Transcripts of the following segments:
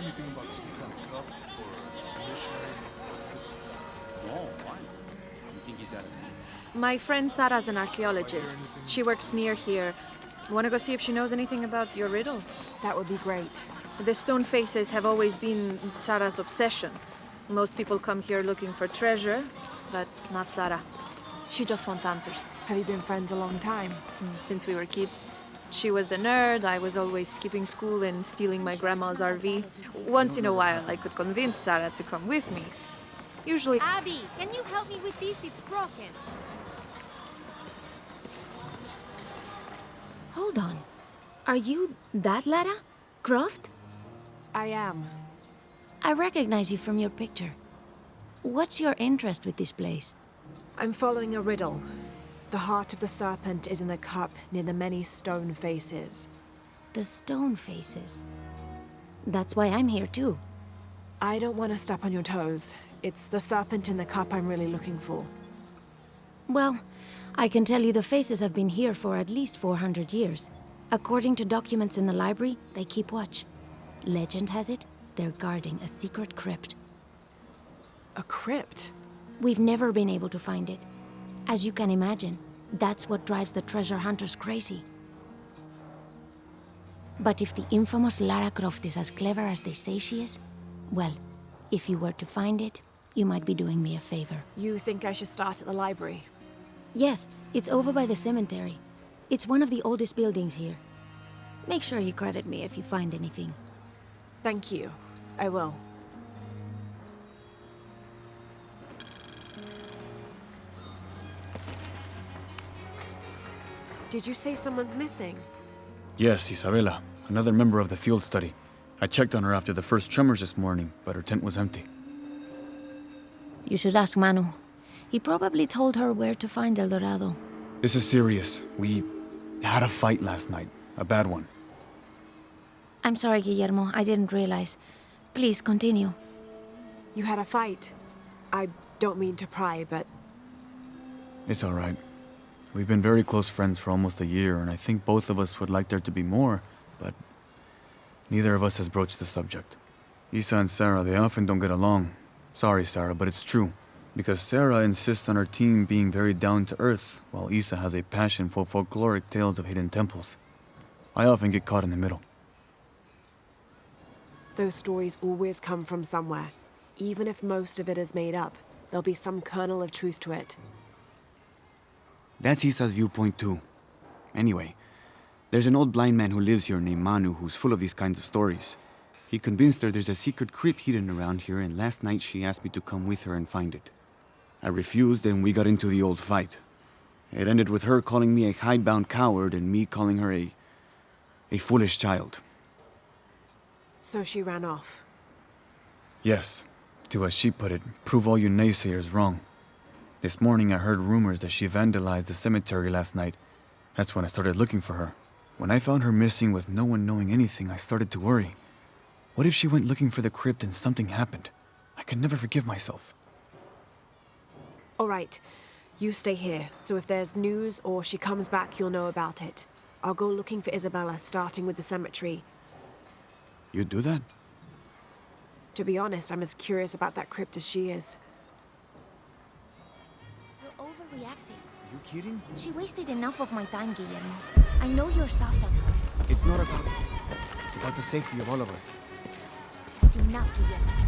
anything about some kind of cup or a missionary named Lopez? No, why? You think he's got a... My friend Sarah's an archaeologist. She works near here. Want to go see if she knows anything about your riddle? That would be great. The stone faces have always been Sarah's obsession. Most people come here looking for treasure, but not Sarah. She just wants answers. Have you been friends a long time? Since we were kids. She was the nerd, I was always skipping school and stealing my grandma's RV. Once in a while, I could convince Sarah to come with me. Usually... Abby, can you help me with this? It's broken. Hold on. Are you that Lara? Croft? I am. I recognize you from your picture. What's your interest with this place? I'm following a riddle. The heart of the serpent is in the cup near the many stone faces. The stone faces. That's why I'm here too. I don't want to step on your toes. It's the serpent in the cup I'm really looking for. Well, I can tell you the faces have been here for at least 400 years. According to documents in the library, they keep watch. Legend has it, they're guarding a secret crypt. A crypt? We've never been able to find it. As you can imagine, that's what drives the treasure hunters crazy. But if the infamous Lara Croft is as clever as they say she is, well, if you were to find it, you might be doing me a favor. You think I should start at the library? Yes, it's over by the cemetery. It's one of the oldest buildings here. Make sure you credit me if you find anything. Thank you. I will. Did you say someone's missing? Yes, Isabela, another member of the field study. I checked on her after the first tremors this morning, but her tent was empty. You should ask Manu. He probably told her where to find El Dorado. This is serious. We had a fight last night. A bad one. I'm sorry, Guillermo. I didn't realize. Please, continue. You had a fight. I don't mean to pry, but... It's all right. We've been very close friends for almost a year, and I think both of us would like there to be more, but neither of us has broached the subject. Isa and Sarah, they often don't get along. Sorry, Sarah, but it's true. Because Sarah insists on her team being very down-to-earth, while Isa has a passion for folkloric tales of hidden temples. I often get caught in the middle. Those stories always come from somewhere. Even if most of it is made up, there'll be some kernel of truth to it. That's Isa's viewpoint too. Anyway, there's an old blind man who lives here named Manu who's full of these kinds of stories. He convinced her there's a secret crypt hidden around here, and last night she asked me to come with her and find it. I refused, and we got into the old fight. It ended with her calling me a hidebound coward and me calling her a foolish child. So she ran off. Yes, to as she put it, prove all you naysayers wrong. This morning I heard rumors that she vandalized the cemetery last night. That's when I started looking for her. When I found her missing with no one knowing anything, I started to worry. What if she went looking for the crypt and something happened? I can never forgive myself. All right. You stay here, so if there's news or she comes back, you'll know about it. I'll go looking for Isabella, starting with the cemetery. You'd do that? To be honest, I'm as curious about that crypt as she is. You're overreacting. You kidding? She wasted enough of my time, Guillermo. I know you're soft on her. It's not about that. It's about the safety of all of us. It's enough, Guillermo.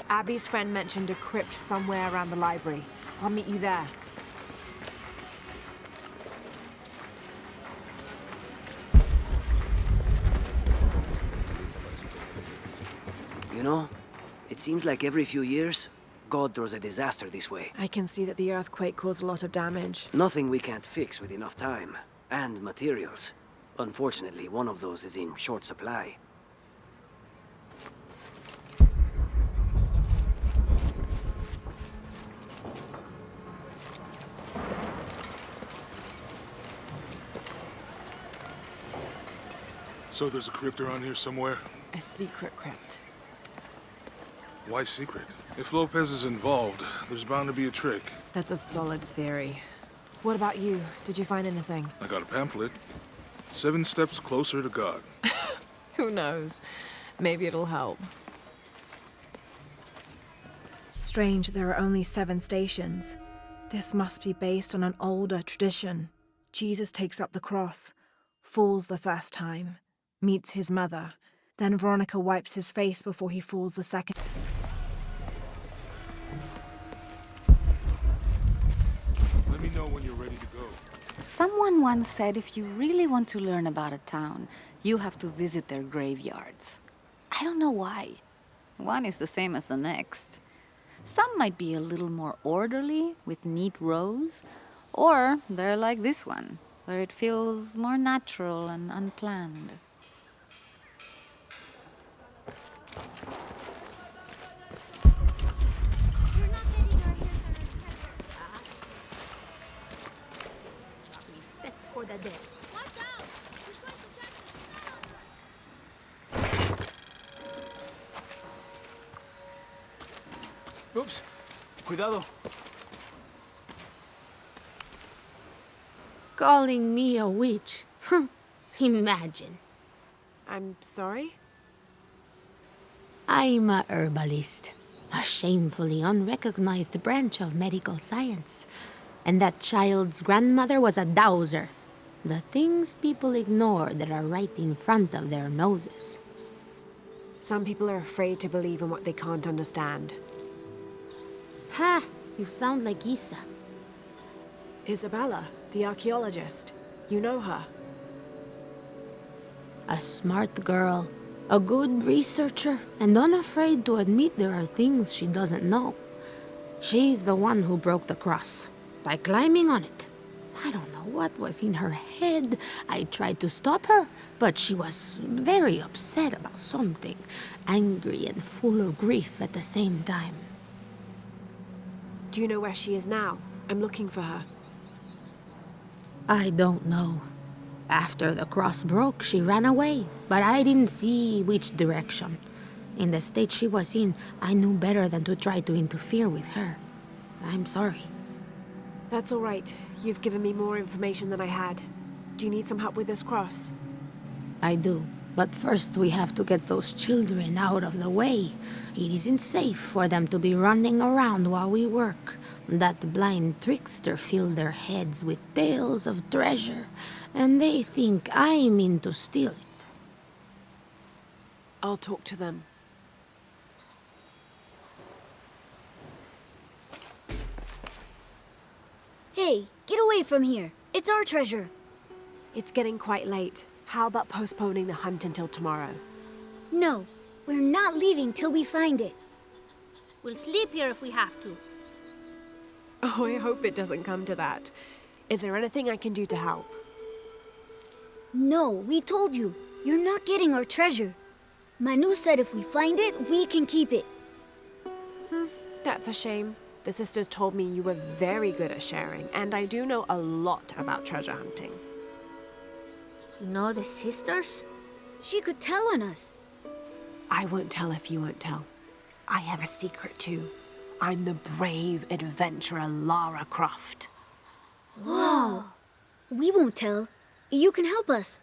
Abby's friend mentioned a crypt somewhere around the library. I'll meet you there. You know, it seems like every few years, God throws a disaster this way. I can see that the earthquake caused a lot of damage. Nothing we can't fix with enough time and materials. Unfortunately, one of those is in short supply. So there's a crypt around here somewhere? A secret crypt. Why secret? If Lopez is involved, there's bound to be a trick. That's a solid theory. What about you? Did you find anything? I got a pamphlet. 7 steps closer to God. Who knows? Maybe it'll help. Strange, there are only 7 stations. This must be based on an older tradition. Jesus takes up the cross, falls the first time, meets his mother. Then Veronica wipes his face before he falls the second. Let me know when you're ready to go. Someone once said if you really want to learn about a town, you have to visit their graveyards. I don't know why. One is the same as the next. Some might be a little more orderly, with neat rows, or they're like this one, where it feels more natural and unplanned. You're not getting your hair Respect for the dead. Watch out! He's going to catch the smell. Oops. Cuidado. Calling me a witch? Imagine. I'm sorry? I'm a herbalist, a shamefully unrecognized branch of medical science. And that child's grandmother was a dowser. The things people ignore that are right in front of their noses. Some people are afraid to believe in what they can't understand. Ha! You sound like Isa. Isabella, the archaeologist. You know her. A smart girl, a good researcher, and unafraid to admit there are things she doesn't know. She's the one who broke the cross, by climbing on it. I don't know what was in her head. I tried to stop her, but she was very upset about something, angry and full of grief at the same time. Do you know where she is now? I'm looking for her. I don't know. After the cross broke, she ran away, but I didn't see which direction. In the state she was in, I knew better than to try to interfere with her. I'm sorry. That's all right. You've given me more information than I had. Do you need some help with this cross? I do. But first we have to get those children out of the way. It isn't safe for them to be running around while we work. That blind trickster filled their heads with tales of treasure, and they think I mean to steal it. I'll talk to them. Hey, get away from here. It's our treasure. It's getting quite late. How about postponing the hunt until tomorrow? No, we're not leaving till we find it. We'll sleep here if we have to. Oh, I hope it doesn't come to that. Is there anything I can do to help? No, we told you. You're not getting our treasure. Manu said if we find it, we can keep it. That's a shame. The sisters told me you were very good at sharing, and I do know a lot about treasure hunting. You know the sisters? She could tell on us. I won't tell if you won't tell. I have a secret too. I'm the brave adventurer Lara Croft. Whoa! We won't tell. You can help us.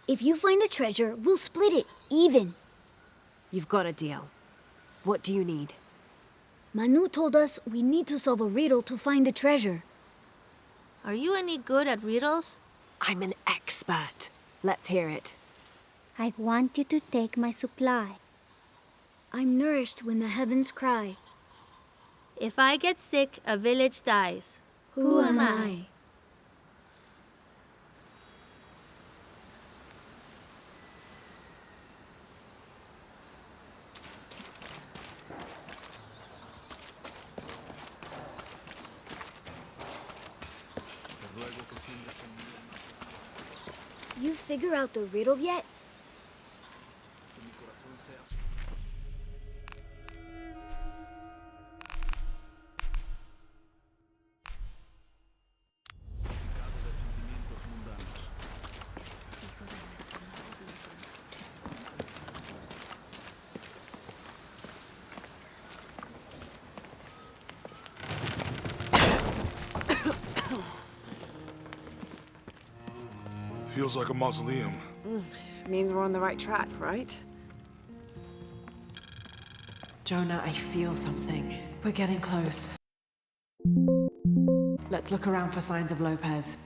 If you find the treasure, we'll split it, even. You've got a deal. What do you need? Manu told us we need to solve a riddle to find the treasure. Are you any good at riddles? I'm an expert. Let's hear it. I want you to take my supply. I'm nourished when the heavens cry. If I get sick, a village dies. Who am I? You figure out the riddle yet? Feels like a mausoleum. Means we're on the right track, right? Jonah, I feel something. We're getting close. Let's look around for signs of Lopez.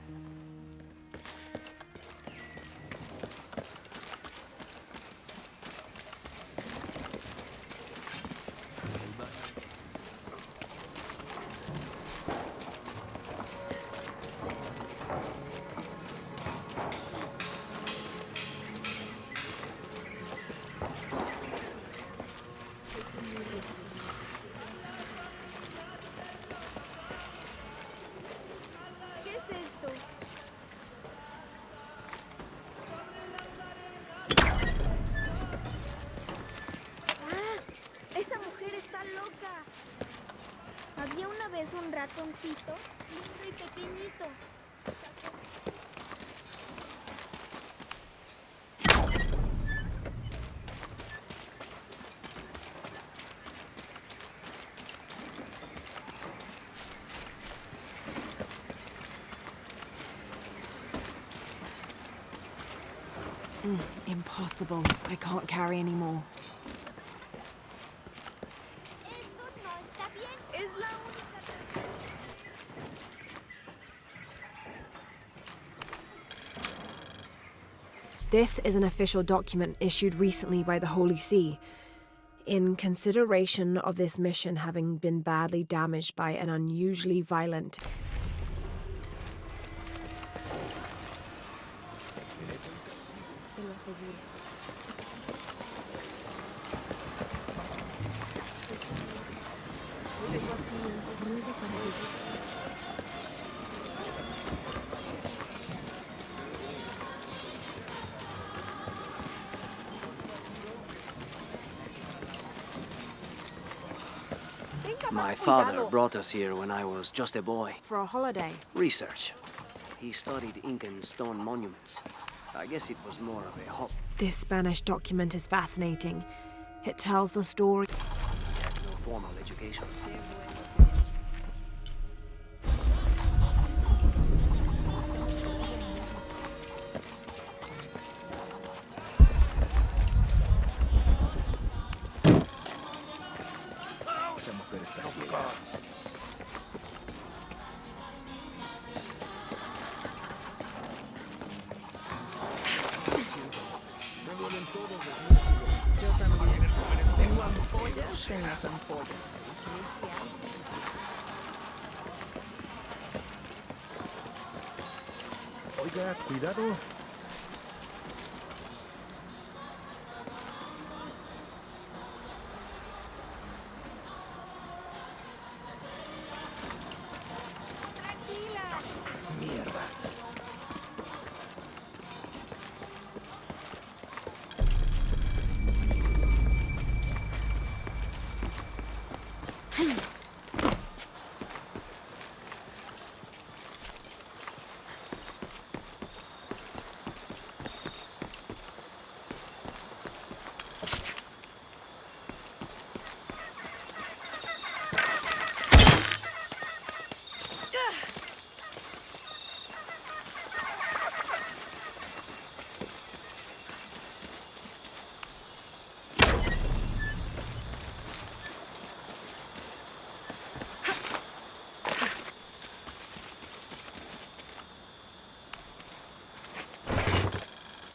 Esa mujer está loca. Había una vez un ratoncito, lindo y pequeñito. Impossible. I can't carry anymore. Eso no está bien. Es la única. This is an official document issued recently by the Holy See. In consideration of this mission having been badly damaged by an unusually violent My father brought us here when I was just a boy. for a holiday. Research. He studied Incan stone monuments. I guess it was more of a hobby. This Spanish document is fascinating. It tells the story. He had no formal education. Esa mujer está ciega. Me duelen todos los músculos. Yo también. Tengo ampollas en las ampollas. Oiga, cuidado. Mierda.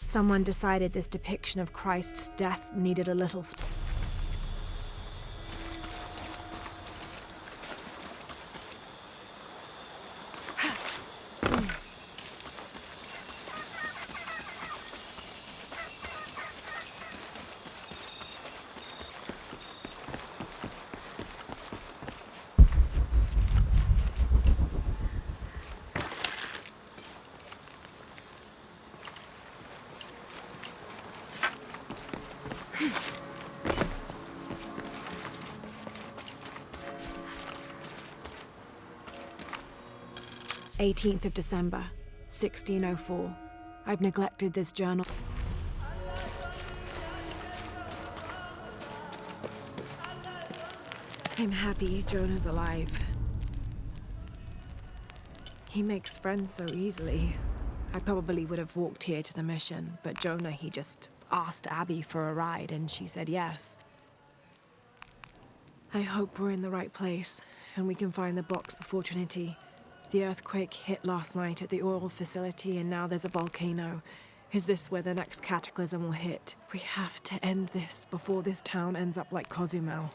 Someone decided this depiction of Christ's death needed a little 18th of December, 1604. I've neglected this journal. I'm happy Jonah's alive. He makes friends so easily. I probably would have walked here to the mission, but Jonah, he just asked Abby for a ride and she said yes. I hope we're in the right place and we can find the box before Trinity. The earthquake hit last night at the oil facility and now there's a volcano. Is this where the next cataclysm will hit? We have to end this before this town ends up like Cozumel.